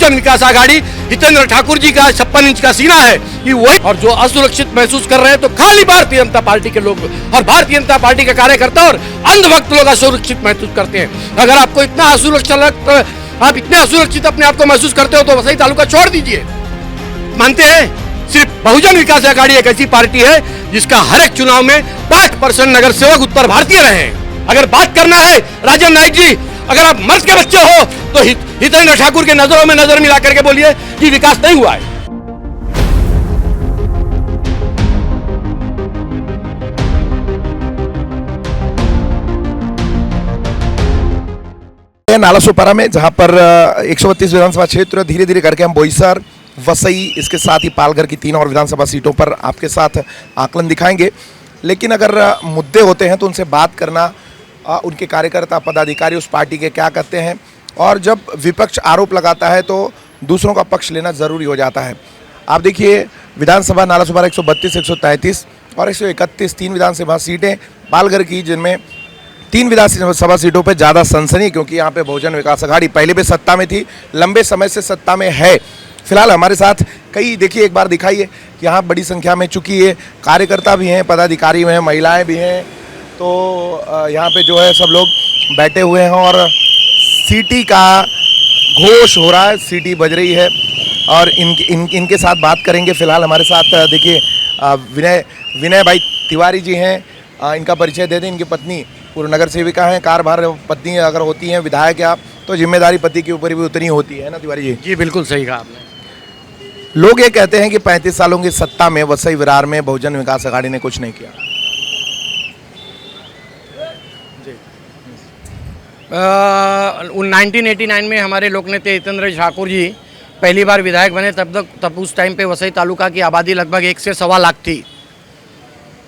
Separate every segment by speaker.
Speaker 1: बहुजन विकास आघाड़ी हितेंद्र ठाकुर जी का 56 इंच का सीना है कि वही, और जो असुरक्षित महसूस कर रहे हैं तो खाली भारतीय जनता पार्टी के लोग और भारतीय जनता पार्टी के कार्यकर्ता और अंधभक्त लोग असुरक्षित महसूस करते हैं। अगर आपको इतना आप इतने असुरक्षित अपने आप को महसूस करते हो तो वसई तालुका छोड़ दीजिए। मानते हैं सिर्फ बहुजन विकास आघाड़ी एक ऐसी पार्टी है जिसका हर एक चुनाव में 5% नगर सेवक उत्तर भारतीय रहे हैं। अगर बात करना है राजन नाइक जी, अगर आप मर्द के बच्चे हो तो हितेंद्र ठाकुर के नजरों में नजर मिला करके बोलिए कि विकास नहीं हुआ है।
Speaker 2: नालासोपारा में जहां पर 132 विधानसभा क्षेत्र धीरे धीरे करके हम बोईसर, वसई, इसके साथ ही पालघर की 3 और विधानसभा सीटों पर आपके साथ आकलन दिखाएंगे। लेकिन अगर मुद्दे होते हैं तो उनसे बात करना, उनके कार्यकर्ता पदाधिकारी उस पार्टी के क्या कहते हैं, और जब विपक्ष आरोप लगाता है तो दूसरों का पक्ष लेना ज़रूरी हो जाता है। आप देखिए विधानसभा नालासोपारा 132, 133 और 131 3 विधानसभा सीटें पालघर की, जिनमें 3 विधानसभा सीटों पर ज़्यादा सनसनी, क्योंकि यहाँ पे बहुजन विकास आघाड़ी पहले भी सत्ता में थी, लंबे समय से सत्ता में है। फिलहाल हमारे साथ कई, देखिए एक बार दिखाइए कि यहाँ बड़ी संख्या में चूँकि ये कार्यकर्ता भी हैं, पदाधिकारी भी हैं, महिलाएं भी हैं, तो यहाँ पे जो है सब लोग बैठे हुए हैं और सीटी का घोष हो रहा है, सीटी बज रही है और इनके साथ बात करेंगे। फिलहाल हमारे साथ देखिए विनय भाई तिवारी जी हैं, इनका परिचय दे दें। इनकी पत्नी पूर्व नगर सेविका हैं, कार्यभार पत्नी अगर होती हैं विधायक आप, तो जिम्मेदारी पति के ऊपर भी उतनी होती है ना तिवारी जी?
Speaker 1: जी बिल्कुल सही कहा आपने।
Speaker 2: लोग ये कहते हैं कि 35 सालों की सत्ता में वसई विरार में बहुजन विकास आघाड़ी ने कुछ नहीं किया।
Speaker 1: 1989 में हमारे लोकनेता हितेंद्र ठाकुर जी पहली बार विधायक बने, तब उस टाइम पे वसई तालुका की आबादी लगभग 1 से 1.25 लाख थी।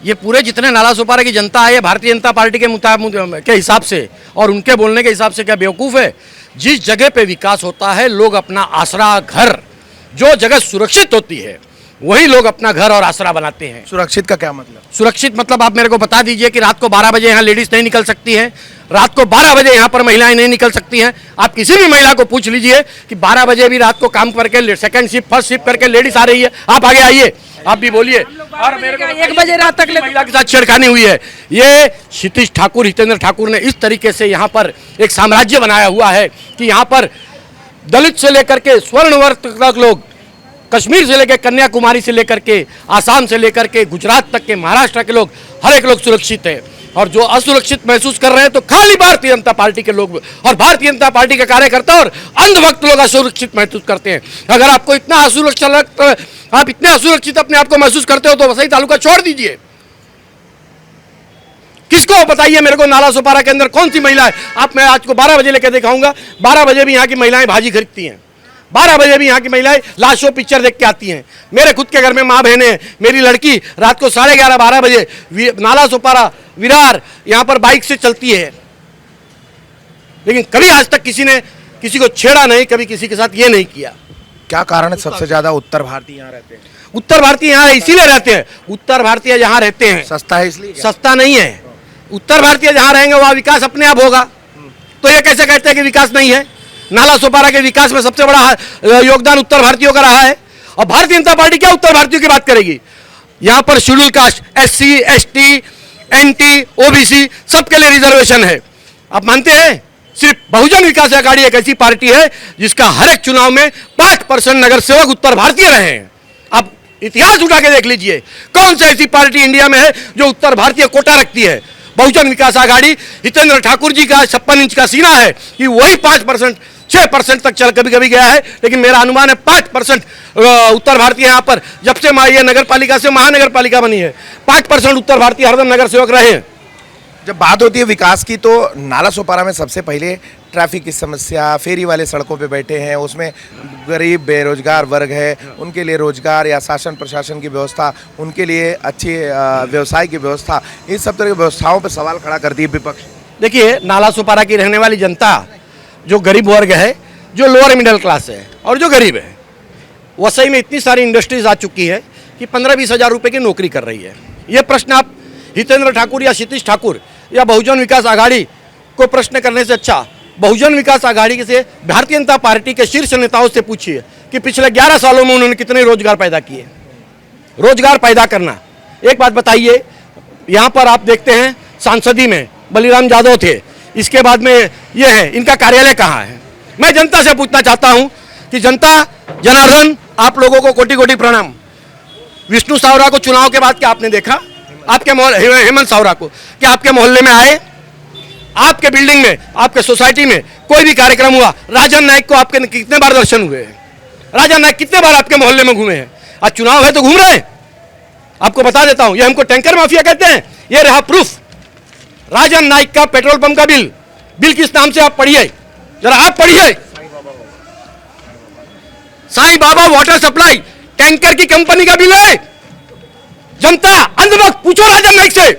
Speaker 1: ये पूरे जितने नालासोपारा की जनता है ये भारतीय जनता पार्टी के हिसाब से और उनके बोलने के हिसाब से क्या बेवकूफ़ है? जिस जगह पे विकास होता है लोग अपना आसरा घर, जो जगह सुरक्षित होती है वही लोग अपना घर और आसरा बनाते हैं।
Speaker 2: सुरक्षित का क्या मतलब?
Speaker 1: सुरक्षित मतलब आप मेरे को बता दीजिए कि रात को 12 बजे यहाँ लेडीज नहीं निकल सकती हैं, रात को 12 बजे यहाँ पर महिलाएं नहीं निकल सकती हैं। आप किसी भी महिला को पूछ लीजिए कि 12 बजे भी रात को काम करके सेकंड शिफ्ट फर्स्ट शिफ्ट करके लेडीज आ रही है, आप आगे आइए, आप भी बोलिए। और मेरे को
Speaker 3: 1 बजे रात तक
Speaker 1: महिला के साथ छेड़खानी हुई है। ये क्षितिज ठाकुर, हितेंद्र ठाकुर ने इस तरीके से यहाँ पर एक साम्राज्य बनाया हुआ है कि यहाँ पर दलित से लेकर के स्वर्णवर्ग तक लोग, कश्मीर से लेकर कन्याकुमारी से लेकर के आसाम से लेकर के गुजरात तक के, महाराष्ट्र के लोग, हर एक लोग सुरक्षित है। और जो असुरक्षित महसूस कर रहे हैं तो खाली भारतीय जनता पार्टी के लोग और भारतीय जनता पार्टी के कार्यकर्ता और अंधभक्त लोग असुरक्षित महसूस करते हैं। अगर आपको इतना आप इतने असुरक्षित अपने आप को महसूस करते हो तो वसई तालुका छोड़ दीजिए। किसको बताइए मेरे को नालासोपारा के अंदर कौन सी महिला है? मैं आज को 12 बजे लेकर दिखाऊंगा। 12 बजे भी यहाँ की महिलाएं भाजी खरीदती हैं, 12 बजे भी यहाँ की महिलाएं लास्ट शो पिक्चर देख के आती हैं। मेरे खुद के घर में माँ बहनें हैं, मेरी लड़की रात को 11:30 12 बजे नालासोपारा विरार यहाँ पर बाइक से चलती है, लेकिन कभी आज तक किसी ने किसी को छेड़ा नहीं, कभी किसी के साथ ये नहीं किया।
Speaker 2: क्या कारण है सबसे ज्यादा उत्तर भारतीय यहाँ रहते हैं?
Speaker 1: उत्तर भारतीय यहाँ इसीलिए रहते हैं, उत्तर भारतीय जहाँ रहते हैं
Speaker 2: सस्ता है इसलिए?
Speaker 1: सस्ता नहीं है। उत्तर भारतीय जहाँ रहेंगे वहाँ विकास अपने आप होगा। तो ये कैसे कहते हैं कि विकास नहीं है? नालासोपारा के विकास में सबसे बड़ा योगदान उत्तर भारतीयों का रहा है। और भारतीय जनता पार्टी क्या उत्तर भारतीयों की बात करेगी? यहाँ पर schedule caste, SC, ST, NT, OBC सबके लिए रिजर्वेशन है। आप मानते हैं सिर्फ बहुजन विकास आघाड़ी एक ऐसी पार्टी है जिसका हर एक चुनाव में 5% नगर सेवक उत्तर भारतीय रहे हैं। आप इतिहास उठा के देख लीजिए, कौन सी ऐसी पार्टी इंडिया में है जो उत्तर भारतीय कोटा रखती है? बहुजन विकास आघाड़ी हितेंद्र ठाकुर जी का 56 इंच का सीना है कि वही 5%, 6% तक चल कभी कभी गया है, लेकिन मेरा अनुमान है 5% उत्तर भारतीय यहाँ पर जब से ये नगर पालिका से महानगर पालिका बनी है 5% उत्तर भारतीय हरदम नगर सेवक रहे हैं।
Speaker 2: जब बात होती है विकास की तो नालासोपारा में सबसे पहले ट्रैफिक की समस्या, फेरी वाले सड़कों पे बैठे हैं, उसमें गरीब बेरोजगार वर्ग है, उनके लिए रोजगार या शासन प्रशासन की व्यवस्था, उनके लिए अच्छी व्यवसाय की व्यवस्था, इस सब तरह की व्यवस्थाओं पर सवाल खड़ा करती है विपक्ष।
Speaker 1: देखिए नालासोपारा की रहने वाली जनता जो गरीब वर्ग है, जो लोअर मिडिल क्लास है और जो गरीब है, वसई में इतनी सारी इंडस्ट्रीज आ चुकी है कि 15-20 हज़ार रुपये की नौकरी कर रही है। ये प्रश्न आप हितेंद्र ठाकुर या क्षितिज ठाकुर या बहुजन विकास आघाड़ी को प्रश्न करने से अच्छा बहुजन विकास आघाड़ी से भारतीय जनता पार्टी के शीर्ष नेताओं से पूछिए कि पिछले 11 सालों में उन्होंने कितने रोजगार पैदा किए। रोजगार पैदा करना, एक बात बताइए, यहाँ पर आप देखते हैं सांसदी में बलिराम यादव थे, इसके बाद में ये है, इनका कार्यालय कहाँ है? मैं जनता से पूछना चाहता हूँ कि जनता जनार्दन, आप लोगों को कोटि कोटि प्रणाम। विष्णु सावरा को चुनाव के बाद क्या आपने देखा? आपके मोहल्ले, हेमंत सावरा को क्या आपके मोहल्ले में आए? आपके बिल्डिंग में, आपके सोसाइटी में कोई भी कार्यक्रम हुआ, राजन नाइक को आपके कितने बार दर्शन हुए हैं? राजन नाइक कितने बार आपके मोहल्ले में घूमे हैं? आज चुनाव है तो घूम रहे हैं। आपको बता देता हूं, ये हमको टैंकर माफिया कहते हैं। ये रहा प्रूफ, राजन नाइक का पेट्रोल पंप का बिल किस नाम से आप पढ़िए, जरा आप पढ़िए। Sai Baba water supply tanker की कंपनी का बिल है। जनता अंधभक्त पूछो राजन नाइक से,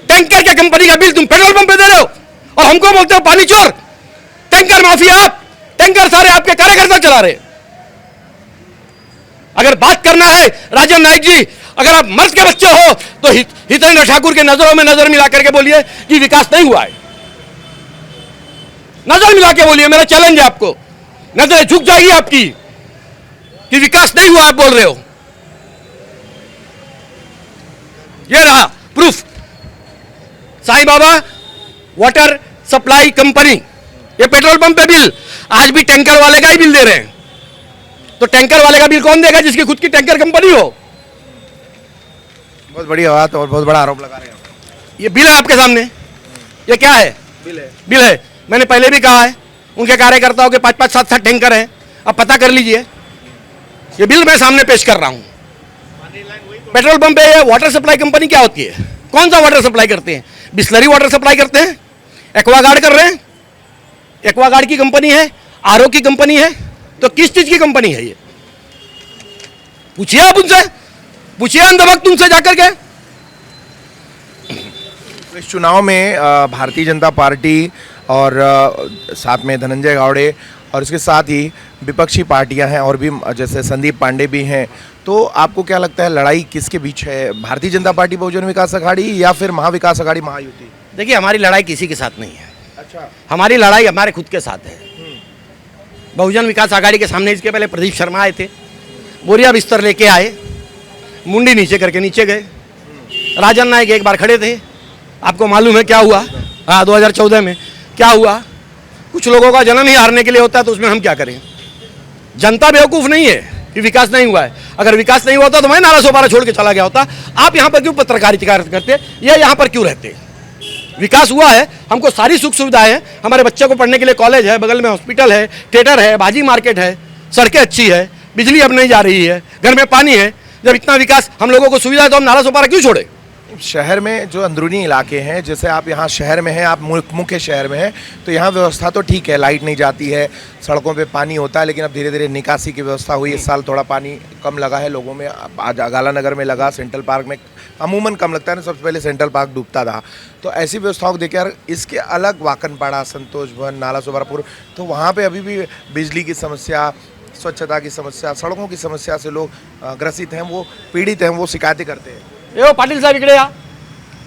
Speaker 1: टैंकर के कंपनी का बिल तुम पेट्रोल पंप पे दे रहे हो और हमको बोलते हो पानी चोर। टैंकर माफिया आप, टैंकर सारे आपके कार्यकर्ता चला रहे। अगर बात करना है राजन नाइक जी, अगर आप मर्द के बच्चे हो तो हितेंद्र ठाकुर के नजरों में नजर मिला करके बोलिए कि विकास नहीं हुआ है। नजर मिला के बोलिए, मेरा चैलेंज है आपको। नजरें झुक जाएगी आपकी कि विकास नहीं हुआ, आप बोल रहे हो। ये रहा proof, Sai Baba water supply company, ये पेट्रोल पंप पे बिल आज भी टैंकर वाले का ही बिल दे रहे हैं। तो टैंकर वाले का बिल कौन देगा? जिसकी खुद की टैंकर कंपनी हो।
Speaker 2: बहुत बड़ी बात और बहुत बड़ा आरोप लगा रहे हैं।
Speaker 1: ये बिल है आपके सामने, ये क्या है? बिल है। मैंने पहले भी कहा है, उनके कार्यकर्ताओं के 5-5, 7-7 टैंकर हैं, अब पता कर लीजिए। ये बिल मैं सामने पेश कर रहा हूं। पेट्रोल पंप पे वाटर सप्लाई कंपनी क्या होती है? कौन सा वाटर सप्लाई करते हैं? बिस्लरी वाटर सप्लाई करते हैं, एक्वागार्ड कर रहे हैं, एक्वागार्ड की कंपनी है, आरओ की कंपनी है, तो किस चीज की कंपनी है ये? पूछिए आप उनसे, पूछिए अंधभक्त उनसे जाकर के।
Speaker 2: तो इस चुनाव में भारतीय जनता पार्टी और साथ में धनंजय गावड़े और इसके साथ ही विपक्षी पार्टियां हैं और भी, जैसे संदीप पांडे भी हैं, तो आपको क्या लगता है लड़ाई किसके बीच है? भारतीय जनता पार्टी बहुजन विकास आघाड़ी या फिर महाविकास आघाड़ी महायुति?
Speaker 1: देखिए, हमारी लड़ाई किसी के साथ नहीं है।
Speaker 2: अच्छा,
Speaker 1: हमारी लड़ाई हमारे खुद के साथ है। बहुजन विकास आघाड़ी के सामने इसके पहले प्रदीप शर्मा आए थे, बोरिया बिस्तर लेके आए, मुंडी नीचे करके नीचे गए। राजन नाइक एक बार खड़े थे, आपको मालूम है क्या हुआ? हाँ, 2014 में क्या हुआ? कुछ लोगों का जन्म ही हारने के लिए होता है, तो उसमें हम क्या करें? जनता बेवकूफ़ नहीं है कि विकास नहीं हुआ है। अगर विकास नहीं हुआ होता तो मैं नाला सोपारा छोड़ के चला गया होता। आप यहाँ पर क्यों पत्रकारिता करते या यहाँ पर क्यों रहते? विकास हुआ है, हमको सारी सुख सुविधाएं हैं। हमारे बच्चे को पढ़ने के लिए कॉलेज है, बगल में हॉस्पिटल है, थिएटर है, भाजी मार्केट है, सड़कें अच्छी है, बिजली अब नहीं जा रही है, घर में पानी है। जब इतना विकास हम लोगों को सुविधा है तो हम नाला सोपारा क्यों छोड़े?
Speaker 2: शहर में जो अंदरूनी इलाके हैं, जैसे आप यहाँ शहर में हैं, आप मुख्य शहर में हैं, तो यहाँ व्यवस्था तो ठीक है, लाइट नहीं जाती है, सड़कों पे पानी होता है, लेकिन अब धीरे धीरे निकासी की व्यवस्था हुई। इस साल थोड़ा पानी कम लगा है लोगों में, आज गाला नगर में लगा, सेंट्रल पार्क में अमूमन कम लगता है ना, सबसे पहले सेंट्रल पार्क डूबता था। तो ऐसी व्यवस्थाओं को देखकर इसके अलग वाकनपाड़ा, संतोष भवन, नाला सोपारापुर, तो वहाँ पर अभी भी बिजली की समस्या, स्वच्छता की समस्या, सड़कों की समस्या से लोग ग्रसित हैं, वो पीड़ित हैं, वो शिकायतें करते हैं।
Speaker 1: ये पाटिल साहब इकड़े या?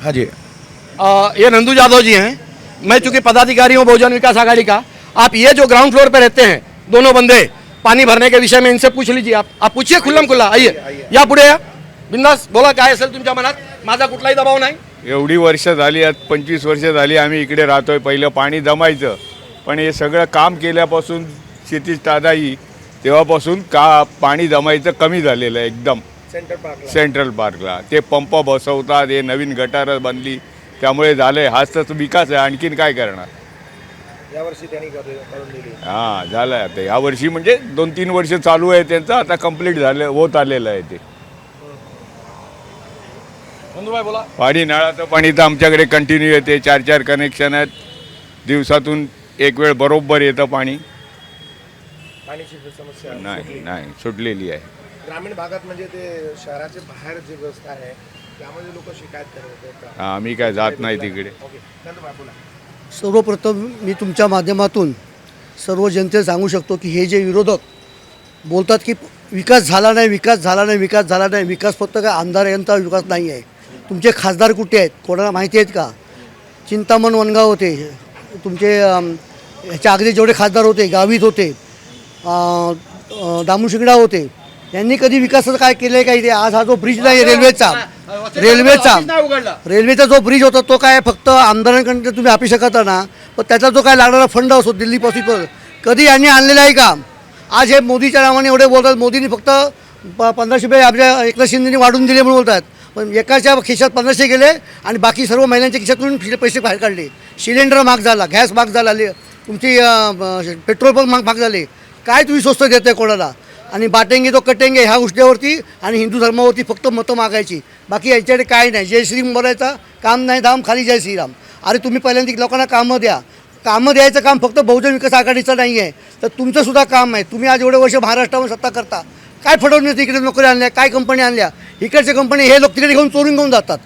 Speaker 2: हाँ जी,
Speaker 1: ये नंदू यादव जी हैं। मैं चूंकि पदाधिकारी हूँ बहुजन विकास आघाड़ी का। आप ये जो ग्राउंड फ्लोर पे रहते हैं, दोनों बंदे, पानी भरने के विषय में इनसे पूछ लीजिए। आप पूछिए खुल्लम खुल्ला, आइए या पुढे या बिंदास बोला, काय असेल तुमच्या मनात, माझा कुठलाही दबाव नाही।
Speaker 3: एवढी वर्ष झाली, आज 25 वर्ष झाली आम्ही इकडे राहतोय। पहिलं पाणी जमायचं, पण हे सगळं काम केल्यापासून शेती तादाई तेव्हापासून पाणी जमायचं कमी झालेलं आहे एकदम। सेंट्रल पार्कला ते पंप बसवतात, हे नवीन गटारं बांधली, त्यामुळे झालंय। हाच तर विकास आहे, आणखीन काय करणार?
Speaker 2: यावर्षी त्यांनी करून दिली।
Speaker 3: हां, झालंय आता यावर्षी, म्हणजे 2-3 वर्ष चालू आहे त्यांचं, आता कंप्लीट झालं, होत आलेलं आहे ते।
Speaker 1: बोला।
Speaker 3: पाणी, नळाचं पाणी तर आमच्याकडे कंटिन्यू येते, 4-4 कनेक्शन आहेत, दिवसातून एक वेळ बरोबर येतं पाणी।
Speaker 2: पाण्याची समस्या
Speaker 3: नाही सुटलेली आहे।
Speaker 2: ग्रामीण भागात म्हणजे ते शहराच्या बाहेर जी व्यवस्था आहे त्यामध्ये लोक शिकायत करत आहेत।
Speaker 3: आम्ही काय जात नाही तिकडे।
Speaker 4: सर्वप्रथम मी तुमच्या माध्यमातून सर्व जनतेला सांगू शकतो की हे जे विरोधक बोलतात की विकास झाला नाही, विकास झाला नाही, विकास झाला नाही, विकास फक्त काय आमदार यांचा विकास नाही आहे। तुमचे खासदार कुठे आहेत? कोणाला माहिती आहेत का? चिंतामण वनगाव होते, तुमचे ह्याच्या अगदी जेवढे खासदार होते, गावित होते, दामू शिंगडा होते, यांनी कधी विकासाचं काय केलं आहे का इथे? आज हा जो ब्रिज नाही रेल्वेचा जो ब्रिज होता तो काय फक्त आमदारांकडे तुम्ही अपेक्षा करता ना, पण त्याचा जो काय लागणारा फंड असतो दिल्लीपासून कधी यांनी आणलेला आहे का? आज हे मोदीच्या नावाने एवढे बोलतात, मोदींनी फक्त 1500 रुपये आपल्या एकनाथ शिंदेनी वाढून दिले म्हणून बोलतात, पण एकाच्या खिशात 1500 गेले आणि बाकी सर्व महिलांच्या खिशातून पैसे बाहेर काढले. सिलेंडर महाग झाला, गॅस महाग झाला, तुमची पेट्रोल पण महाग झाले. काय तुम्ही स्वस्त देताय कोणाला? आणि बाटेंगे तो कटेंगे ह्या गोष्टीवरती आणि हिंदू धर्मावरती फक्त मतं मागायची, बाकी यांच्याकडे काय नाही. जय श्रीराम बोलायचा, काम नाही धाम, खाली जय श्रीराम. अरे तुम्ही पहिल्यांदा लोकांना कामं द्या. कामं द्यायचं काम फक्त बहुजन विकास आघाडीचं नाही आहे, तर तुमचंसुद्धा काम आहे. तुम्ही आज एवढे वर्ष महाराष्ट्रावर सत्ता करता, काय फडवणीस इकडे नोकरी आणल्या, काय कंपनी आणल्या? इकडच्या कंपनी हे लोक तिकडे चोरून जातात,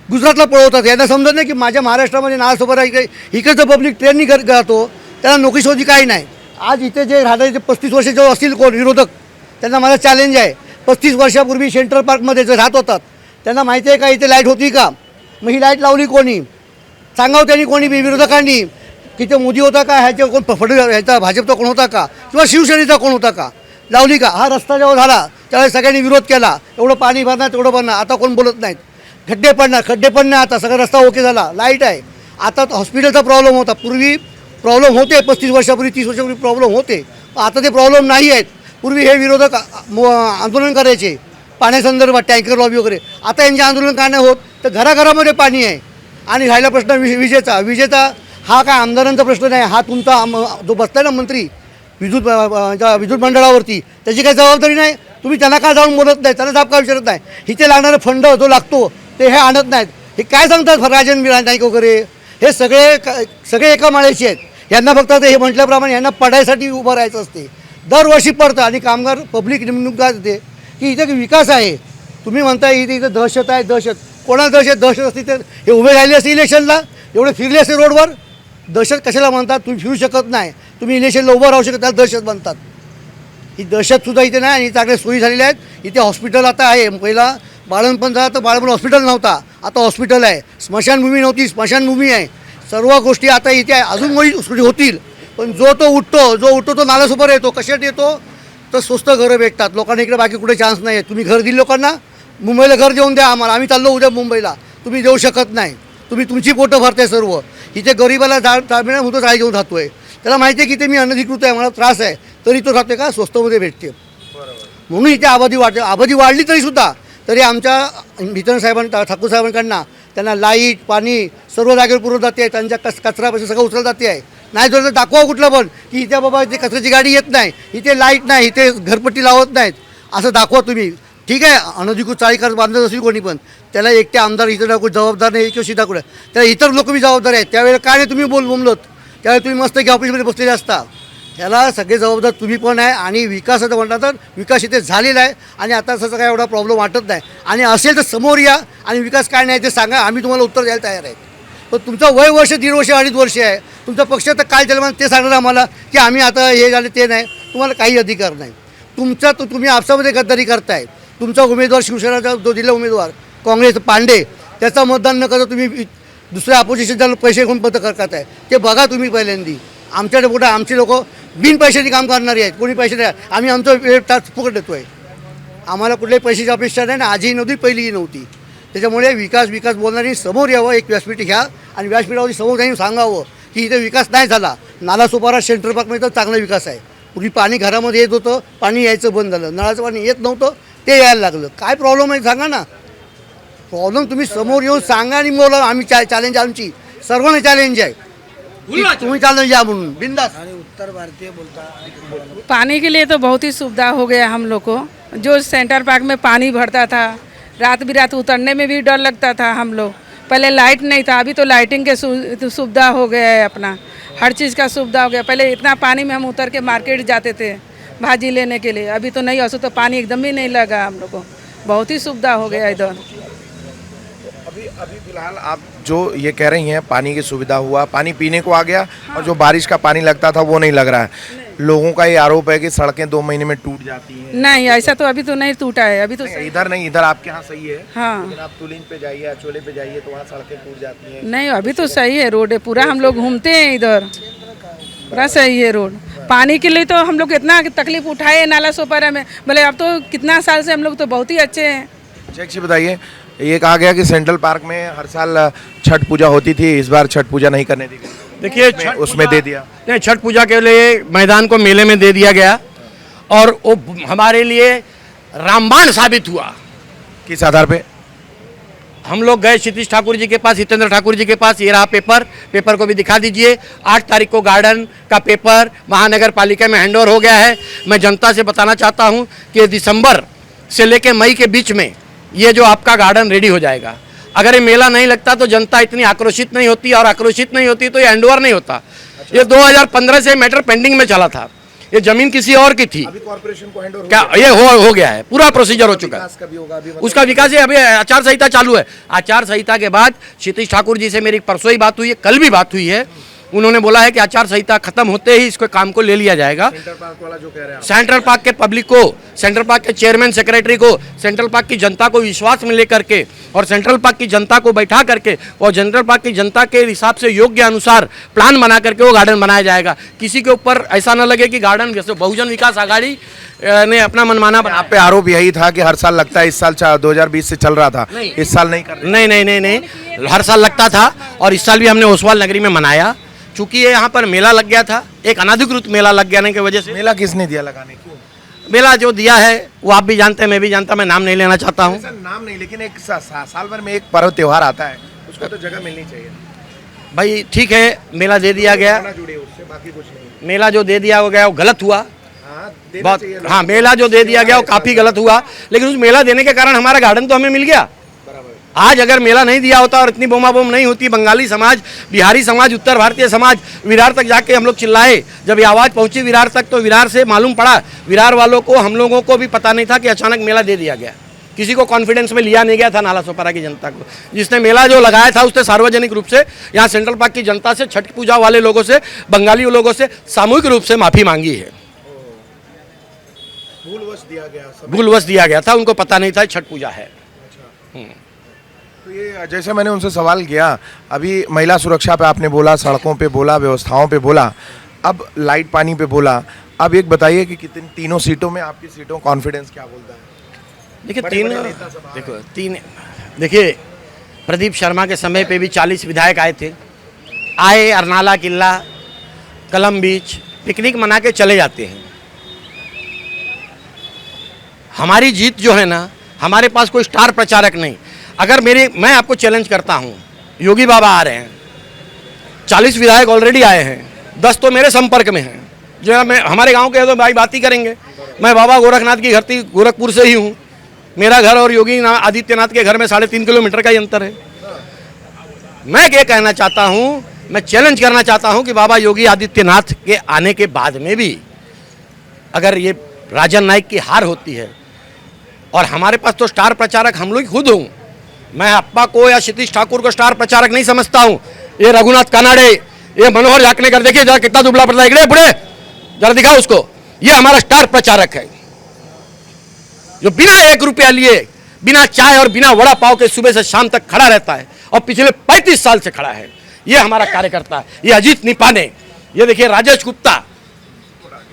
Speaker 4: गुजरातला पळवतात. यांना समजत नाही की माझ्या महाराष्ट्रामध्ये नालासोपारा इकडचं पब्लिक ट्रेननी जातो, त्याला नोकरी शोधी काही नाही. आज इथे जे राहणारे 35 वर्ष जो असतील कोण विरोधक, त्यांना माझा चॅलेंज आहे. 35 वर्षापूर्वी सेंट्रल पार्कमध्ये जे राहत होतात त्यांना माहिती आहे का इथे लाईट होती का? मग ही लाईट लावली कोणी? सांगावं त्यांनी कोणी विरोधकांनी. तिथे मोदी होता का? ह्याच्या कोण ह्याचा भाजपचा कोण होता का? किंवा शिवसेनेचा कोण होता का? लावली का? हा रस्ता जेव्हा झाला त्यावेळेस सगळ्यांनी विरोध केला, एवढं पाणी भरणार तेवढं भरणार. आता कोण बोलत नाहीत. खड्डे पण नाही, आता सगळा रस्ता ओके झाला, लाईट आहे. आता हॉस्पिटलचा प्रॉब्लेम होता, पूर्वी प्रॉब्लेम होते, 35 वर्षापूर्वी 30 वर्षापूर्वी प्रॉब्लेम होते, आता ते प्रॉब्लेम नाही आहेत. पूर्वी हे विरोधक आंदोलन करायचे पाण्यासंदर्भात, टँकर लॉबी वगैरे. आता यांचे आंदोलन का नाही होत? तर घराघरामध्ये पाणी आहे. आणि राहिला प्रश्न विजेचा हा काय आमदारांचा प्रश्न नाही, हा तुमचा जो बसताय ना मंत्री विद्युत मंडळावरती, त्याची काही जबाबदारी नाही. तुम्ही त्यांना का जाऊन बोलत नाही, त्यांना जाब का विचारत नाही? इथे लागणारा फंड जो लागतो ते हे आणत नाहीत. हे काय सांगतात राजन नाईक वगैरे? हे सगळे एका माळ्याचे आहेत. यांना फक्त हे म्हटल्याप्रमाणे यांना पडायसाठी उभं राहायचं असते. दरवर्षी पडतं आणि कामगार पब्लिक निवडणूक देते की इथे विकास आहे. तुम्ही म्हणताय इथे दहशत आहे. दहशत कोणाला दहशत असते तर हे उभे राहिले असते इलेक्शनला, एवढे फिरले असते रोडवर. दहशत कशाला म्हणतात? तुम्ही फिरू शकत नाही, तुम्ही इलेक्शनला उभं राहू शकत, त्याला दहशत म्हणतात. ही दहशतसुद्धा इथे नाही. आणि चांगल्या सोयी झालेल्या आहेत. इथे हॉस्पिटल आता आहे. पहिला बाळणपण झाला तर बाळणपण हॉस्पिटल नव्हता, आता हॉस्पिटल आहे. स्मशानभूमी नव्हती, स्मशानभूमी आहे. सर्व गोष्टी आता इथे अजून गोष्टी होतील. पण जो उठतो तो नालासोपारा येतो. कशासाठी येतो? तर स्वस्त घरं भेटतात लोकांना इकडे, बाकी कुठे चान्स नाही आहे. तुम्ही घर दिले लोकांना, मुंबईला घर देऊन द्या आम्हाला, आम्ही चाललो उद्या मुंबईला. तुम्ही देऊ शकत नाही, तुम्ही तुमची पोटं भरताय सर्व. इथे गरीबाला जामिना होतो जाळी घेऊन राहतोय. त्याला माहिती आहे की ते मी अनधिकृत आहे, मला त्रास आहे, तरी तो राहते का? स्वस्तमध्ये भेटते. म्हणून इथे आबादी वाढली तरी आमच्या वितरण साहेबांना, ठाकूर साहेबांकडनं त्यांना लाईट पाणी सर्व जागेवर पुरवत जाते. त्यांच्या कचरापासून सगळं उचलत जाते आहे. नाही तर दाखवा कुठलं पण की इथे बाबा इथे कचऱ्याची गाडी येत नाही, इथे लाईट नाही, इथे घरपट्टी लावत नाहीत, असं दाखवा तुम्ही. ठीक आहे, अनधिकृत चाळी करत बांधत असेल कोणी पण, त्याला एकटे आमदार इतर जबाबदार नाही किंवा सीधा कुठे, त्याला इतर लोक मी जबाबदार आहेत. त्यावेळेला काय नाही तुम्ही बोललोत, त्यावेळेला तुम्ही मस्त की ऑफिसमध्ये बसलेले असता. त्याला सगळे जबाबदार तुम्ही पण आहे. आणि विकासाचं म्हणतात तर विकास इथे झालेला आहे आणि आता असं काय एवढा प्रॉब्लेम वाटत नाही. आणि असेल तर समोर या आणि विकास काय नाही ते सांगा, आम्ही तुम्हाला उत्तर द्यायला तयार आहे. पण तुमचं वय वर्ष 1.5 वर्ष 2.5 वर्ष आहे, तुमचा पक्ष तर काय झालं ते सांगणार आम्हाला की आम्ही आता हे झाले ते नाही. तुम्हाला काही अधिकार नाही. तुम्ही आपसामध्ये गद्दारी करताय. तुमचा उमेदवार शिवसेनेचा जो दिला उमेदवार काँग्रेस पांडे, त्याचा मतदान न करता तुम्ही दुसऱ्या अपोजिशनच्या पैसे घेऊन पद करताय. ते बघा तुम्ही पहिल्यांदी. आमच्याकडे कुठं आमचे लोक बिन पैशाची काम करणारी आहेत, कोणी पैसे नाही. आम्ही आमचं वेळ तास फुकट देतो आहे. आम्हाला कुठल्याही पैशाची अपेक्षा नाही ना, आजही नव्हती पहिलीही नव्हती. त्याच्यामुळे विकास बोलणारी समोर यावं, एक व्यासपीठ घ्या आणि व्यासपीठावरती समोर जाऊन सांगावं की इथे विकास नाही झाला. नालासोपारा सेंट्रल पार्कमध्ये तर चांगला विकास आहे. पूर्वी पाणी घरामध्ये येत होतं, पाणी यायचं बंद झालं, नळाचं पाणी येत नव्हतं, ते यायला लागलं. काय प्रॉब्लेम आहे सांगा ना. प्रॉब्लेम तुम्ही समोर येऊन सांगा आणि बोला. आम्ही चॅलेंज आमची सर्वांना चॅलेंज आहे, तुम्ही चॅलेंज या म्हणून बिंदास. उत्तर भारतीय बोलता
Speaker 5: पानी के लिए तो बहुत ही सुविधा हो गया हम लोग को. जो सेंटर पार्क में पानी भरता था, रात बिरात उतरने में भी डर लगता था हम लोग. पहले लाइट नहीं था, अभी तो लाइटिंग के सुविधा हो गया है. अपना हर चीज़ का सुविधा हो गया. पहले इतना पानी में हम उतर के मार्केट जाते थे भाजी लेने के लिए, अभी तो नहीं. ऐसा तो पानी एकदम ही नहीं लगा हम लोग को. बहुत ही सुविधा हो गया इधर.
Speaker 2: अभी फिलहाल आप जो ये कह रही हैं पानी की सुविधा हुआ, पानी पीने को आ गया, और जो बारिश का पानी लगता था वो नहीं लग रहा है. लोगों का ये आरोप है कि सड़कें 2 महीने में टूट जाती हैं।
Speaker 5: नहीं, ऐसा तो अभी तो नहीं टूटा है, अभी तो
Speaker 2: नहीं, इधर नहीं, इधर आपके यहाँ सही है।
Speaker 5: हाँ।
Speaker 2: लेकिन आप तुलिन पे जाइए, अचोले पे जाइए तो वहाँ सड़कें टूट जाती हैं।
Speaker 5: नहीं, अभी तो सही है रोड है, पूरा हम लोग घूमते हैं इधर, पूरा सही है रोड। पानी के लिए तो हम लोग इतना तकलीफ उठाए नाला सोपारा में, बोले अब तो कितना साल से हम लोग तो बहुत ही अच्छे हैं।
Speaker 2: अच्छा, एक चीज़ बताइए, ये कहा गया कि सेंट्रल पार्क में हर साल छठ पूजा होती थी, इस बार छठ पूजा नहीं करने दी गई।
Speaker 1: देखिए
Speaker 2: उसमें दे दिया।
Speaker 1: नहीं, छठ पूजा के लिए मैदान को मेले में दे दिया गया और वो हमारे लिए रामबाण साबित हुआ।
Speaker 2: किस आधार पे?
Speaker 1: हम लोग गए क्षितिज ठाकुर जी के पास, हितेंद्र ठाकुर जी के पास, ये रहा पेपर को भी दिखा दीजिए। 8 तारीख को गार्डन का पेपर महानगर पालिका में हैंडओवर हो गया है। मैं जनता से बताना चाहता हूँ कि दिसंबर से लेकर मई के बीच में ये जो आपका गार्डन रेडी हो जाएगा। अगर ये मेला नहीं लगता तो जनता इतनी आक्रोशित नहीं होती, और आक्रोशित नहीं होती तो ये हैंडओवर नहीं होता। ये 2015 से मैटर पेंडिंग में चला था, ये जमीन किसी और की थी।
Speaker 2: अभी कॉर्पोरेशन को हैंडओवर
Speaker 1: क्या ये हो गया है, पूरा प्रोसीजर हो चुका है।
Speaker 2: कभी होगा अभी?
Speaker 1: उसका विकास है, अभी आचार संहिता चालू है। आचार संहिता के बाद क्षितिज ठाकुर जी से मेरी परसों ही बात हुई है, कल भी बात हुई है। उन्होंने बोला है कि आचार संहिता खत्म होते ही इसको काम को ले लिया जाएगा।
Speaker 2: सेंट्रल पार्क वाला जो कह रहे हैं,
Speaker 1: सेंट्रल पार्क के पब्लिक को, सेंट्रल पार्क के चेयरमैन सेक्रेटरी को, सेंट्रल पार्क की जनता को विश्वास में लेकर के और सेंट्रल पार्क की जनता को बैठा करके और सेंट्रल पार्क की जनता के हिसाब से योग्य अनुसार प्लान बना करके वो गार्डन बनाया जाएगा। किसी के ऊपर ऐसा ना लगे कि गार्डन जैसे बहुजन विकास आघाड़ी ने अपना मनमाना बना।
Speaker 2: आप पे आरोप यही था कि हर साल लगता है, इस साल 2020 से चल रहा था, इस साल नहीं कर रहे।
Speaker 1: नहीं, हर साल लगता था और इस साल भी हमने ओसवाल नगरी में मनाया। चूंकि ये यहाँ पर मेला लग गया था, एक अनाधिकृत मेला लग गया की वजह से।
Speaker 2: मेला किसने दिया लगाने? क्यों?
Speaker 1: मेला जो दिया है वो आप भी जानते हैं, मैं भी जानता, मैं नाम नहीं लेना चाहता हूँ।
Speaker 2: ऐसा नाम नहीं, लेकिन एक साल भर में एक पर्व त्योहार आता है, उसको तो जगह मिलनी चाहिए।
Speaker 1: भाई ठीक है, मेला दे दिया गया,
Speaker 2: जुड़े उससे, बाकी कुछ नहीं।
Speaker 1: मेला जो दे दिया गया वो गलत हुआ
Speaker 2: देना
Speaker 1: बहुत।
Speaker 2: चाहिए।
Speaker 1: हाँ, मेला जो दे दिया गया वो काफ़ी गलत हुआ, लेकिन उस मेला देने के कारण हमारा गार्डन तो हमें मिल गया। आज अगर मेला नहीं दिया होता और इतनी बोमा बोम नहीं होती, बंगाली समाज, बिहारी समाज, उत्तर भारतीय समाज विरार तक जाके हम लोग चिल्लाए, जब ये आवाज़ पहुंची विरार तक तो विरार से मालूम पड़ा, विरार वालों को, हम लोगों को भी पता नहीं था कि अचानक मेला दे दिया गया। किसी को कॉन्फिडेंस में लिया नहीं गया था नाला सोपारा की जनता को। जिसने मेला जो लगाया था उसने सार्वजनिक रूप से यहाँ सेंट्रल पार्क की जनता से, छठ पूजा वाले लोगों से, बंगाली लोगों से सामूहिक रूप से माफ़ी मांगी है। भूलवश दिया गया था, उनको पता नहीं था छठ पूजा है।
Speaker 2: तो ये जैसे मैंने उनसे सवाल किया, अभी महिला सुरक्षा पे आपने बोला, सड़कों पे बोला, व्यवस्थाओं पे बोला, अब लाइट पानी पे बोला। अब एक बताइए कि कितनी तीनों सीटों में, आपकी सीटों कॉन्फिडेंस क्या बोलता है?
Speaker 1: देखिए प्रदीप शर्मा के समय पे भी 40 विधायक आए थे, आए अरनाला किला, कलम बीच पिकनिक मना के चले जाते हैं। हमारी जीत जो है ना, हमारे पास कोई स्टार प्रचारक नहीं। अगर मैं आपको चैलेंज करता हूं, योगी बाबा आ रहे हैं, 40 विधायक ऑलरेडी आए हैं, 10 तो मेरे संपर्क में हैं, जो मैं हमारे गांव के तो भाई बात ही करेंगे। मैं बाबा गोरखनाथ की धरती गोरखपुर से ही हूं, मेरा घर और योगी आदित्यनाथ के घर में 3.5 किलोमीटर का ही अंतर है। मैं क्या कहना चाहता हूं, मैं चैलेंज करना चाहता हूं कि बाबा योगी आदित्यनाथ के आने के बाद में भी अगर ये राजन नाईक की हार होती है, और हमारे पास तो स्टार प्रचारक हम लोग खुद हूँ, मैं अप्पा को या क्षितिज ठाकुर को स्टार प्रचारक नहीं समझता हूँ। ये रघुनाथ कानाडे, ये मनोहर जाकनेकर, देखिए जरा कितना दुबला पड़ता है, बुढ़े जरा दिखाओ उसको, ये हमारा स्टार प्रचारक है, जो बिना 1 रुपया लिए, बिना चाय और बिना वड़ा पाव के सुबह से शाम तक खड़ा रहता है और पिछले 35 साल से खड़ा है। ये हमारा कार्यकर्ता है। ये अजीत निपाने, ये देखिए राजेश गुप्ता,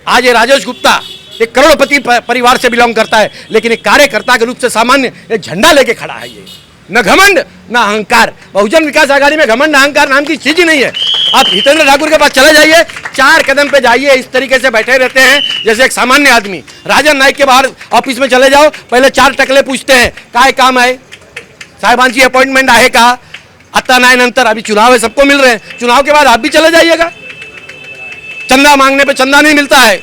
Speaker 1: आज ये राजेश गुप्ता एक करोड़पति परिवार से बिलोंग करता है, लेकिन एक कार्यकर्ता के रूप से सामान्य एक झंडा लेके खड़ा है। ये न घमंड न अहंकार। बहुजन विकास आघाड़ी में घमंड अहंकार नाम की चीज ही नहीं है। आप हितेंद्र ठाकुर के पास चले जाइए, 4 कदम पे जाइए, इस तरीके से बैठे रहते हैं जैसे एक सामान्य आदमी। राजन नाईक के बाहर ऑफिस में चले जाओ, पहले 4 टकले पूछते हैं काय काम आहे, साहेबांची अपॉइंटमेंट आहे का, आता नाही, नंतर अभी चुनाव है, सबको मिल रहे हैं, चुनाव के बाद आप भी चले जाइएगा। चंदा मांगने पे चंदा नहीं मिलता है,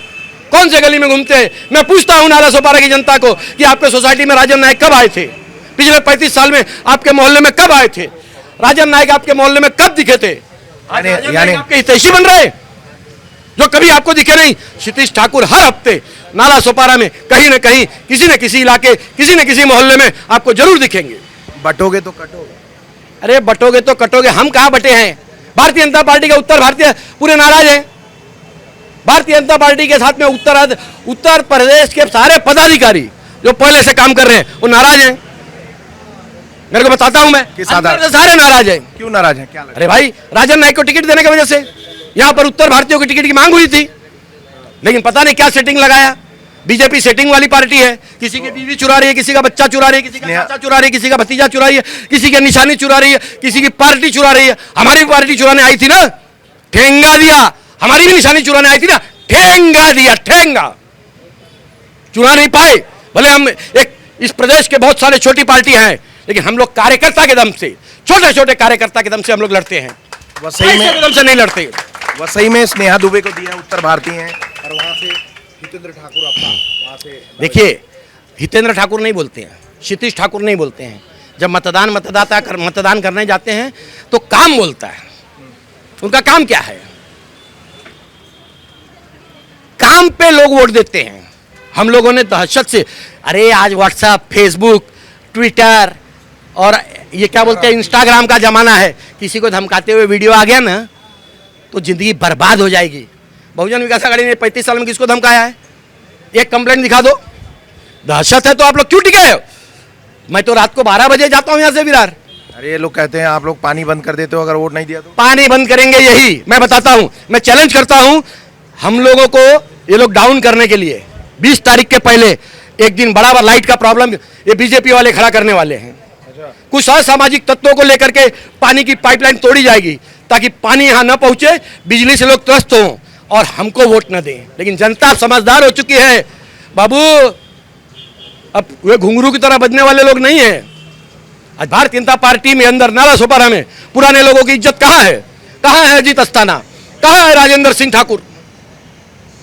Speaker 1: कौन से गली में घूमते हैं। मैं पूछता हूं नाला सोपारा की जनता को कि आपके सोसाइटी में राजन नाईक कब आए थे, पिछले 35 साल में आपके मोहल्ले में कब आए थे, राजन नाईक आपके मोहल्ले में कब दिखे थे। यानी आपके हितैषी बन रहे जो कभी आपको दिखे नहीं। क्षितिज ठाकुर हर हफ्ते नाला सोपारा में कहीं न कहीं, किसी न किसी इलाके, किसी न किसी मोहल्ले में आपको जरूर दिखेंगे।
Speaker 2: बटोगे तो कटोगे।
Speaker 1: अरे बटोगे तो कटोगे, हम कहाँ बटे हैं। भारतीय जनता पार्टी का उत्तर भारतीय पूरे नाराज है। भारतीय जनता पार्टी के साथ में उत्तर प्रदेश के सारे पदाधिकारी जो पहले से काम कर रहे हैं वो नाराज हैं। मेरे को बताता हूं मैं,
Speaker 2: किस आधार
Speaker 1: अंदर से सारे नाराज हैं।
Speaker 2: क्यों नाराज हैं, क्या लग
Speaker 1: अरे भाई, राजन नाईक को टिकट देने की वजह से यहाँ पर उत्तर भारतीयों की टिकट की मांग हुई थी, लेकिन पता नहीं क्या सेटिंग लगाया। बीजेपी सेटिंग वाली पार्टी है, किसी की बीवी चुरा रही है, किसी का बच्चा चुरा रही है, किसी का चाचा चुरा रही है, किसी का भतीजा चुरा रही है, किसी की निशानी चुरा रही है, किसी की पार्टी चुरा रही है। हमारी भी पार्टी चुराने आई थी ना, ठेंगा दिया। हमारी भी निशानी चुराने आई थी ना, ठेंगा दिया, ठेंगा। चुरा नहीं पाए। भले हम एक इस प्रदेश के बहुत सारे छोटी पार्टी हैं, लेकिन हम लोग कार्यकर्ता के दम से, छोटे छोटे कार्यकर्ता के दम से हम लोग लड़ते हैं,
Speaker 2: वसई में
Speaker 1: दम से नहीं लड़ते।
Speaker 2: वसई में स्नेहा दुबे को दिया, उत्तर भारतीय हैं, और वहाँ से हितेंद्र ठाकुर अपना वहाँ से।
Speaker 1: देखिए, हितेंद्र ठाकुर नहीं बोलते हैं, क्षितिज ठाकुर नहीं बोलते हैं। जब मतदान करने जाते हैं तो काम बोलता है। उनका काम क्या है? काम पे लोग वोट देते हैं। हम लोगों ने दहशत से, अरे आज व्हाट्सएप, फेसबुक, ट्विटर और ये क्या बोलते हैं, इंस्टाग्राम का जमाना है। किसी को धमकाते हुए वीडियो आ गया ना तो जिंदगी बर्बाद हो जाएगी। बहुजन विकास आघाड़ी ने 35 साल में किसको धमकाया है? एक कंप्लेंट दिखा दो। दहशत है तो आप लोग क्यों टिके हो? मैं तो रात को 12 बजे जाता हूं यहां से विरार।
Speaker 2: अरे ये लोग कहते हैं आप लोग पानी बंद कर देते हो अगर वोट नहीं दिया तो।
Speaker 1: पानी बंद करेंगे, यही मैं बताता हूं। मैं चैलेंज करता हूं हम लोगों को, ये लोग डाउन करने के लिए 20 तारीख के पहले एक दिन बड़ा लाइट का प्रॉब्लम ये बीजेपी वाले खड़ा करने वाले हैं। कुछ असामाजिक तत्वों को लेकर के पानी की पाइपलाइन तोड़ी जाएगी ताकि पानी यहां न पहुंचे, बिजली से लोग त्रस्त हों और हमको वोट न दें। लेकिन जनता समझदार हो चुकी है बाबू, अब वे घुंघरू की तरह बजने वाले लोग नहीं है। आज भारतीय जनता पार्टी में अंदर नाला सोपारा में पुराने लोगों की इज्जत कहाँ है? कहाँ है अजीत अस्थाना? कहाँ है राजेंद्र सिंह ठाकुर?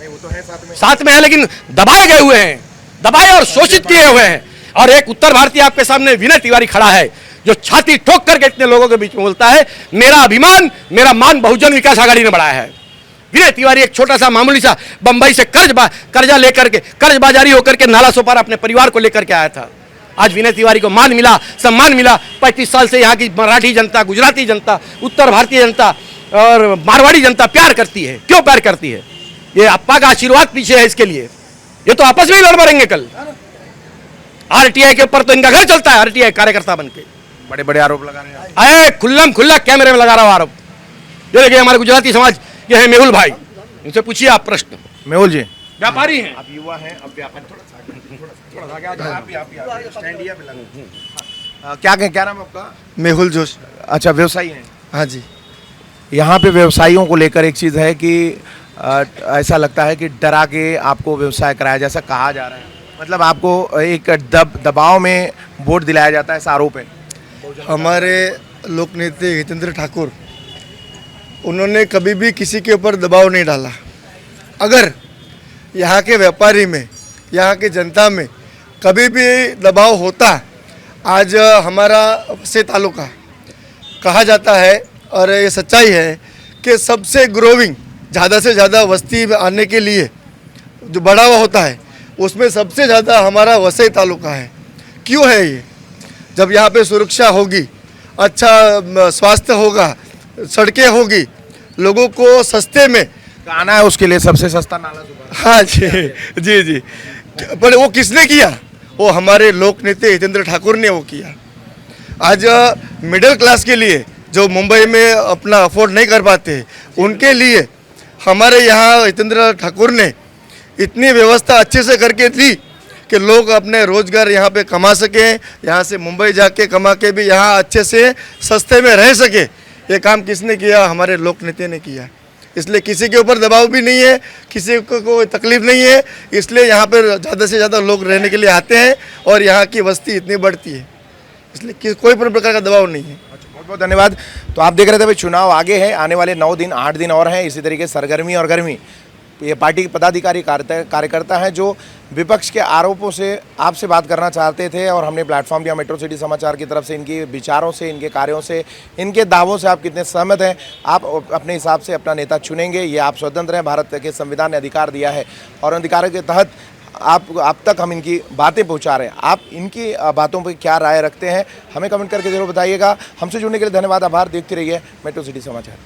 Speaker 2: वो तो है
Speaker 1: साथ में है, लेकिन दबाए गए हुए हैं, दबाए और शोषित किए हुए हैं। और एक उत्तर भारतीय आपके सामने विनय तिवारी खड़ा है जो छाती ठोक करके इतने लोगों के बीच में बोलता है मेरा अभिमान, मेरा मान बहुजन विकास आघाड़ी ने बढ़ाया है। विनय तिवारी एक छोटा सा मामूली सा बंबई से कर्जा लेकर के, कर्ज बाजारी होकर के नाला सोपारा अपने परिवार को लेकर के आया था। आज विनय तिवारी को मान मिला, सम्मान मिला। 35 साल से यहाँ की मराठी जनता, गुजराती जनता, उत्तर भारतीय जनता और मारवाड़ी जनता प्यार करती है। क्यों प्यार करती है? ये अप्पा का आशीर्वाद पीछे है इसके लिए। ये तो आपस में ही लड़ मरेंगे कल। आरटीआई के ऊपर तो इनका घर चलता है, आरटीआई कार्यकर्ता बनके
Speaker 2: बड़े बड़े आरोप लगा रहे हैं।
Speaker 1: अरे खुल्लम खुल्ला कैमरे में लगा रहा हूं आरोप। ये देखिए हमारे गुजराती समाज, ये है मेहुल भाई, इनसे पूछिए आप प्रश्न।
Speaker 2: मेहुल जी,
Speaker 1: व्यापारी हैं,
Speaker 2: आप युवा हैं, अब व्यापार क्या नाम है आपका?
Speaker 6: मेहुल जोश।
Speaker 2: अच्छा, व्यवसायी हैं।
Speaker 6: हाँ जी।
Speaker 2: यहाँ पे व्यवसायियों को लेकर एक चीज़ है कि ऐसा लगता है कि डरा के आपको व्यवसाय कराया, जैसा कहा जा रहा है। मतलब आपको एक दबाव में वोट दिलाया जाता है, ऐसा आरोप है।
Speaker 6: हमारे लोक नेता हितेंद्र ठाकुर, उन्होंने कभी भी किसी के ऊपर दबाव नहीं डाला। अगर यहाँ के व्यापारी में, यहाँ के जनता में कभी भी दबाव होता, आज हमारा से तालुका कहा जाता है और ये सच्चाई है कि सबसे ग्रोविंग, ज़्यादा से ज़्यादा वस्ती आने के लिए जो बढ़ावा होता है उसमें सबसे ज़्यादा हमारा वसई तालुका है। क्यों है ये? जब यहाँ पे सुरक्षा होगी, अच्छा स्वास्थ्य होगा, सड़कें होगी, लोगों को सस्ते में
Speaker 2: आना है, उसके लिए सबसे सस्ता नाला सोपारा।
Speaker 6: हाँ जी जी जी। पर वो किसने किया? वो हमारे लोक नेता हितेंद्र ठाकुर ने वो किया। आज मिडिल क्लास के लिए जो मुंबई में अपना अफोर्ड नहीं कर पाते, उनके लिए हमारे यहाँ हितेंद्र ठाकुर ने इतनी व्यवस्था अच्छे से करके दी कि लोग अपने रोजगार यहाँ पे कमा सकें, यहाँ से मुंबई जाके कमा के भी यहाँ अच्छे से सस्ते में रह सके। ये काम किसने किया? हमारे लोक नेता ने किया। इसलिए किसी के ऊपर दबाव भी नहीं है, किसी को कोई तकलीफ नहीं है। इसलिए यहाँ पर ज़्यादा से ज़्यादा लोग रहने के लिए आते हैं और यहाँ की वस्ती इतनी बढ़ती है, इसलिए कोई प्रकार का दबाव नहीं है।
Speaker 2: बहुत बहुत धन्यवाद। तो आप देख रहे थे भाई, चुनाव आगे है, आने वाले 9 दिन 8 दिन और हैं। इसी तरीके सरगर्मी और गर्मी ये पार्टी के पदाधिकारी कार्यकर्ता हैं जो विपक्ष के आरोपों से आपसे बात करना चाहते थे, और हमने प्लेटफॉर्म दिया मेट्रो सिटी समाचार की तरफ से। इनके विचारों से, इनके कार्यों से, इनके दावों से आप कितने सहमत हैं, आप अपने हिसाब से अपना नेता चुनेंगे। ये आप स्वतंत्र हैं, भारत के संविधान ने अधिकार दिया है और अधिकारों के तहत आप तक हम इनकी बातें पहुंचा रहे हैं। आप इनकी बातों पर क्या राय रखते हैं, हमें कमेंट करके जरूर बताइएगा। हमसे जुड़ने के लिए धन्यवाद, आभार। देखते रहिए मेट्रो सिटी समाचार।